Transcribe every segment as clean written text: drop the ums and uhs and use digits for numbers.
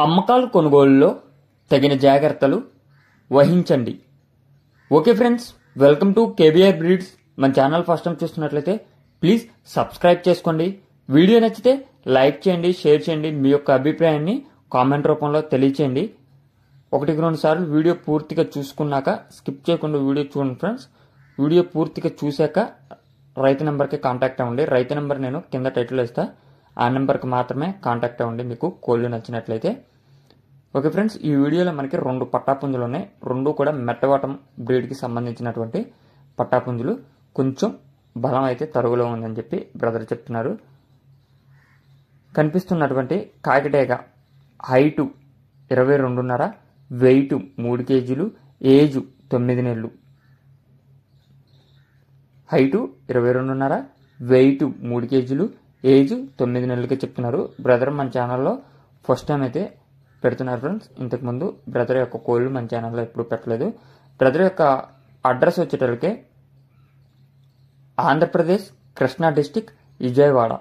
అమ్మకాలు కొనుగోలులో తగిన జాగ్రత్తలు వహించండి. Okay friends, welcome to KBR breeds. మన ఛానల్ ఫస్ట్ టైం చూస్తున్నట్లయితే ప్లీజ్ సబ్స్క్రైబ్ చేసుకోండి. వీడియో నచ్చితే లైక్ చేయండి, షేర్ చేయండి. మీ యొక్క అభిప్రాయాన్ని కామెంట్ రూపంలో తెలియచేయండి. 1-2 సార్లు వీడియో పూర్తిగా చూసుకున్నాక స్కిప్ చేయకుండా వీడియో చూడండి ఫ్రెండ్స్. వీడియో పూర్తిగా చూశాక రైతు నెంబర్కి కాంటాక్ట్ అవ్వండి. రైతు నెంబర్ నేను కింద టైటిల్లో ఇస్తా. ఆ నెంబర్కి మాత్రమే కాంటాక్ట్ అవ్వండి మీకు కోళ్ళు నచ్చినట్లయితే. ఓకే ఫ్రెండ్స్, ఈ వీడియోలో మనకి 2 పట్టాపుంజులు ఉన్నాయి. 2 కూడా మెట్టవాటం బ్రీడ్కి సంబంధించినటువంటి పట్టాపుంజులు. కొంచెం బలం అయితే తరుగులో ఉందని చెప్పి బ్రదర్ చెప్తున్నారు. కనిపిస్తున్నటువంటి కాకిటేగ హైటు 22.5, వెయిట్ 3 కేజీలు, ఏజ్ 9 నెలలు. హైటు 22.5, వెయిట్ 3 కేజీలు, ఏజ్ 9 నెలలకి చెప్తున్నారు. బ్రదర్ మన ఛానల్లో ఫస్ట్ టైం అయితే పెడుతున్నారు ఫ్రెండ్స్. ఇంతకుముందు బ్రదర్ యొక్క కోళ్ళు మన ఛానల్లో ఎప్పుడు పెట్టలేదు. బ్రదర్ యొక్క address వచ్చేటప్పటికే Andhra Pradesh Krishna district Vijayawada.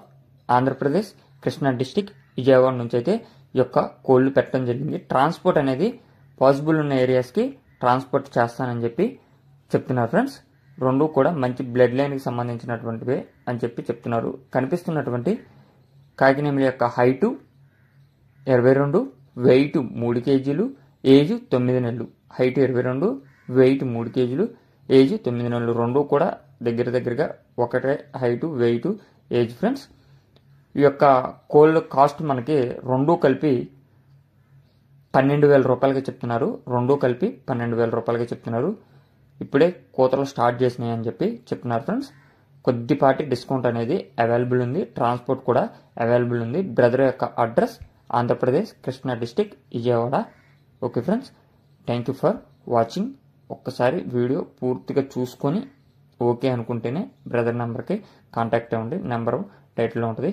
Andhra Pradesh Krishna district Vijayawada నుంచి అయితే ఈ యొక్క కోళ్ళు పెట్టడం జరిగింది. ట్రాన్స్పోర్ట్ అనేది పాసిబుల్ ఉన్న ఏరియాస్కి ట్రాన్స్పోర్ట్ చేస్తానని చెప్పి చెప్తున్నారు ఫ్రెండ్స్. 2 కూడా మంచి బ్లడ్ లైన్కి సంబంధించినటువంటివే అని చెప్పి చెప్తున్నారు. కనిపిస్తున్నటువంటి కాకినేమిలి యొక్క హైటు 22, వెయిట్ 3 కేజీలు, ఏజ్ 9 నెలలు. హైట్ 22, వెయిట్ 3 కేజీలు, ఏజ్ 9 నెలలు. 2 కూడా దగ్గరగా ఒకటే హైటు, వెయిట్, ఏజ్ ఫ్రెండ్స్. ఈ యొక్క కోళ్ళ కాస్ట్ మనకి 2 కలిపి 12,000 రూపాయలకి చెప్తున్నారు. 2 కలిపి 12,000 రూపాయలకి చెప్తున్నారు. ఇప్పుడే కోతలు స్టార్ట్ చేసినాయి అని చెప్పి చెప్తున్నారు ఫ్రెండ్స్. కొద్దిపాటి డిస్కౌంట్ అనేది అవైలబుల్ ఉంది. ట్రాన్స్పోర్ట్ కూడా అవైలబుల్ ఉంది. బ్రదర్ యొక్క address Andhra Pradesh Krishna district Vijayawada. Okay friends, thank you for watching. ఒక్కసారి వీడియో పూర్తిగా చూసుకొని ఓకే అనుకుంటేనే బ్రదర్ నెంబర్కి కాంటాక్ట్ అవ్వండి. నెంబరు టైటిల్లో ఉంటుంది.